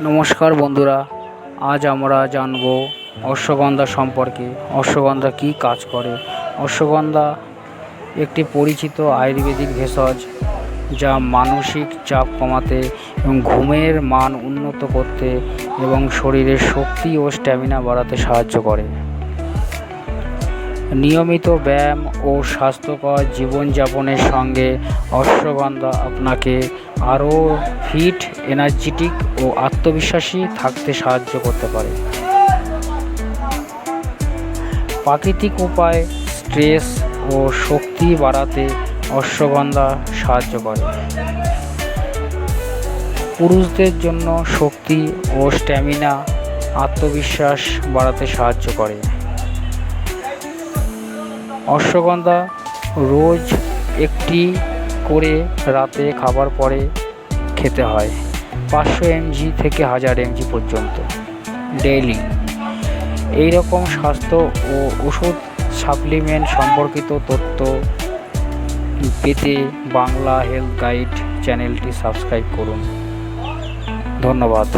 নমস্কার বন্ধুরা, আজ আমরা জানব অশ্বগন্ধা সম্পর্কে। অশ্বগন্ধা কী কাজ করে। অশ্বগন্ধা একটি পরিচিত আয়ুর্বেদিক ভেষজ যা মানসিক চাপ কমাতে এবং ঘুমের মান উন্নত করতে এবং শরীরের শক্তি ও স্ট্যামিনা বাড়াতে সাহায্য করে। নিয়মিত ব্যায়াম ও স্বাস্থ্যকর জীবনযাপনের সঙ্গে অশ্বগন্ধা আপনাকে আরও ফিট, এনার্জেটিক ও আত্মবিশ্বাসী থাকতে সাহায্য করতে পারে। প্রাকৃতিক উপায়ে স্ট্রেস ও শক্তি বাড়াতে অশ্বগন্ধা সাহায্য করে। পুরুষদের জন্য শক্তি ও স্ট্যামিনা, আত্মবিশ্বাস বাড়াতে সাহায্য করে। অশ্বগন্ধা রোজ একটি করে রাতে খাবার পরে খেতে হয়, 500 mg থেকে 1000 mg পর্যন্ত ডেইলি। এইরকম স্বাস্থ্য ও ওষুধ সাপ্লিমেন্ট সম্পর্কিত তথ্য পেতে বাংলা হেলথ গাইড চ্যানেলটি সাবস্ক্রাইব করুন। ধন্যবাদ।